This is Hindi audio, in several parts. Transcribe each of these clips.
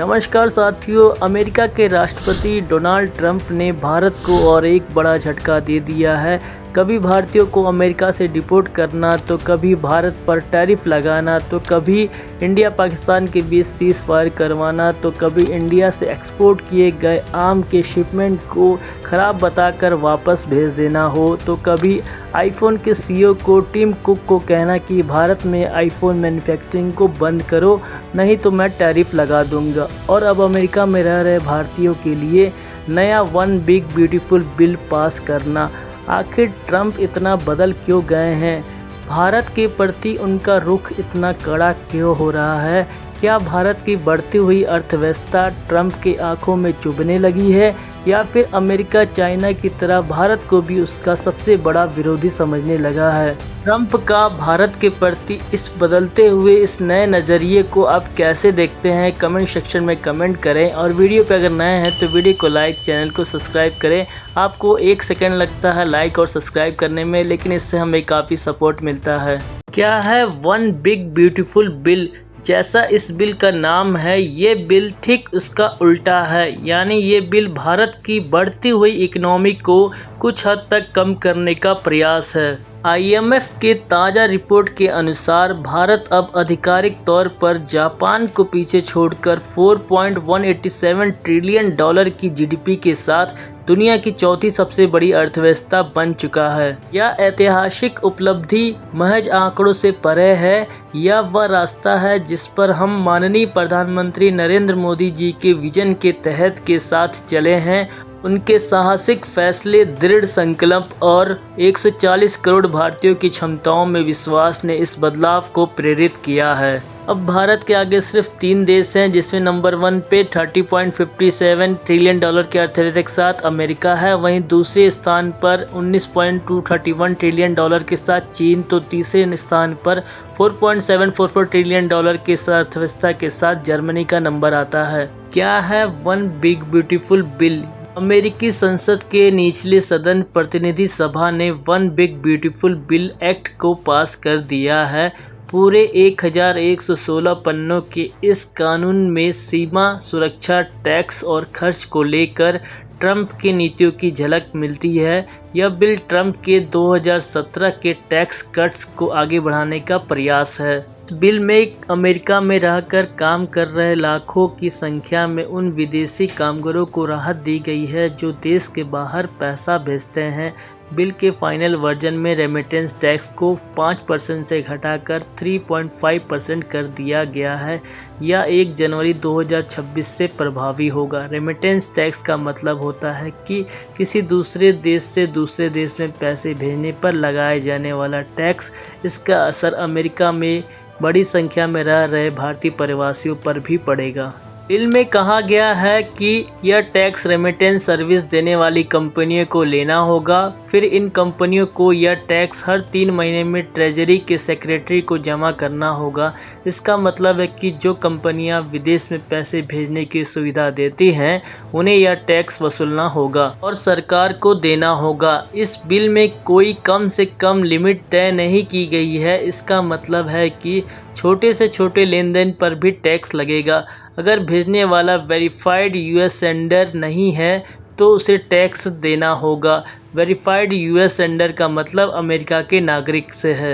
नमस्कार साथियों, अमेरिका के राष्ट्रपति डोनाल्ड ट्रंप ने भारत को और एक बड़ा झटका दे दिया है। कभी भारतीयों को अमेरिका से डिपोर्ट करना, तो कभी भारत पर टैरिफ लगाना, तो कभी इंडिया पाकिस्तान के बीच सीज फायर करवाना, तो कभी इंडिया से एक्सपोर्ट किए गए आम के शिपमेंट को ख़राब बताकर वापस भेज देना हो, तो कभी आईफोन के सीईओ को टिम कुक को कहना कि भारत में आईफोन मैन्युफैक्चरिंग को बंद करो, नहीं तो मैं टैरिफ लगा दूंगा। और अब अमेरिका में रह रहे भारतीयों के लिए नया one big beautiful bill pass करना। आखिर ट्रंप इतना बदल क्यों गए हैं? भारत के प्रति उनका रुख इतना कड़ा क्यों हो रहा है? क्या भारत की बढ़ती हुई अर्थव्यवस्था ट्रंप के आंखों में चुभने लगी है, या फिर अमेरिका चाइना की तरह भारत को भी उसका सबसे बड़ा विरोधी समझने लगा है? ट्रंप का भारत के प्रति इस बदलते हुए इस नए नज़रिए को आप कैसे देखते हैं? कमेंट सेक्शन में कमेंट करें, और वीडियो पे अगर नए हैं तो वीडियो को लाइक, चैनल को सब्सक्राइब करें। आपको 1 सेकंड लगता है लाइक और सब्सक्राइब करने में, लेकिन इससे हमें काफ़ी सपोर्ट मिलता है। क्या है वन बिग ब्यूटीफुल बिल? जैसा इस बिल का नाम है, ये बिल ठीक उसका उल्टा है। यानी ये बिल भारत की बढ़ती हुई इकोनॉमी को कुछ हद तक कम करने का प्रयास है। IMF के ताज़ा रिपोर्ट के अनुसार भारत अब आधिकारिक तौर पर जापान को पीछे छोड़कर $4.187 ट्रिलियन की GDP के साथ दुनिया की चौथी सबसे बड़ी अर्थव्यवस्था बन चुका है। यह ऐतिहासिक उपलब्धि महज आंकड़ों से परे है। यह वह रास्ता है जिस पर हम माननीय प्रधानमंत्री नरेंद्र मोदी जी के विजन के तहत के साथ चले हैं। उनके साहसिक फैसले, दृढ़ संकल्प और 140 करोड़ भारतीयों की क्षमताओं में विश्वास ने इस बदलाव को प्रेरित किया है। अब भारत के आगे सिर्फ 3 देश हैं, जिसमें नंबर 1 पे $30.57 ट्रिलियन की अर्थव्यवस्था के साथ अमेरिका है। वहीं दूसरे स्थान पर $19.231 ट्रिलियन के साथ चीन, तो तीसरे स्थान पर $4.744 ट्रिलियन के अर्थव्यवस्था के साथ जर्मनी का नंबर आता है। क्या है वन बिग ब्यूटीफुल बिल? अमेरिकी संसद के निचले सदन प्रतिनिधि सभा ने one big beautiful bill act को पास कर दिया है। पूरे 1116 पन्नों के इस कानून में सीमा सुरक्षा, टैक्स और खर्च को लेकर ट्रंप की नीतियों की झलक मिलती है। यह बिल ट्रंप के 2017 के टैक्स कट्स को आगे बढ़ाने का प्रयास है। इस बिल में अमेरिका में रहकर काम कर रहे लाखों की संख्या में उन विदेशी कामगारों को राहत दी गई है जो देश के बाहर पैसा भेजते हैं। बिल के फाइनल वर्जन में रेमिटेंस टैक्स को 5% से घटाकर 3.5% कर दिया गया है। यह 1 जनवरी 2026 से प्रभावी होगा। रेमिटेंस टैक्स का मतलब होता है कि किसी दूसरे देश से दूसरे देश में पैसे भेजने पर लगाए जाने वाला टैक्स। इसका असर अमेरिका में बड़ी संख्या में रह रहे भारतीय प्रवासियों पर भी पड़ेगा। बिल में कहा गया है कि यह टैक्स रेमिटेंस सर्विस देने वाली कंपनियों को लेना होगा। फिर इन कंपनियों को यह टैक्स हर 3 महीने में ट्रेजरी के सेक्रेटरी को जमा करना होगा। इसका मतलब है कि जो कंपनियां विदेश में पैसे भेजने की सुविधा देती हैं, उन्हें यह टैक्स वसूलना होगा और सरकार को देना होगा। इस बिल में कोई कम से कम लिमिट तय नहीं की गई है। इसका मतलब है कि छोटे से छोटे लेन देन पर भी टैक्स लगेगा। अगर भेजने वाला वेरीफाइड US सेंडर नहीं है तो उसे टैक्स देना होगा। वेरीफाइड US सेंडर का मतलब अमेरिका के नागरिक से है।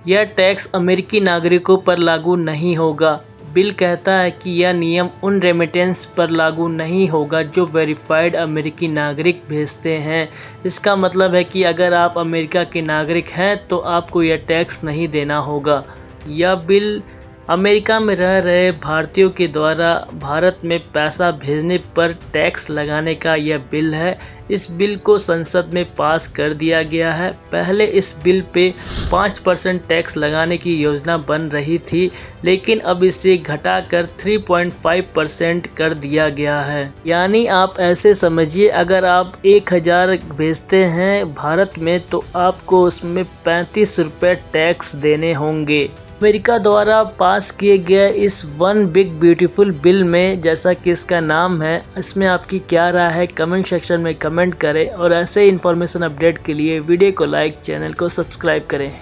यह टैक्स अमेरिकी नागरिकों पर लागू नहीं होगा। बिल कहता है कि यह नियम उन रेमिटेंस पर लागू नहीं होगा जो वेरीफाइड अमेरिकी नागरिक भेजते हैं। इसका मतलब है कि अगर आप अमेरिका के नागरिक हैं तो आपको यह टैक्स नहीं देना होगा। यह बिल अमेरिका में रह रहे भारतीयों के द्वारा भारत में पैसा भेजने पर टैक्स लगाने का यह बिल है। इस बिल को संसद में पास कर दिया गया है। पहले इस बिल पे 5% टैक्स लगाने की योजना बन रही थी, लेकिन अब इसे घटाकर 3.5% कर दिया गया है। यानी आप ऐसे समझिए, अगर आप 1000 भेजते हैं भारत में तो आपको उसमें 35 रुपये टैक्स देने होंगे। अमेरिका द्वारा पास किए गए इस वन बिग ब्यूटीफुल बिल में, जैसा कि इसका नाम है, इसमें आपकी क्या राय है? कमेंट सेक्शन में कमेंट करें, और ऐसे इन्फॉर्मेशन अपडेट के लिए वीडियो को लाइक, चैनल को सब्सक्राइब करें।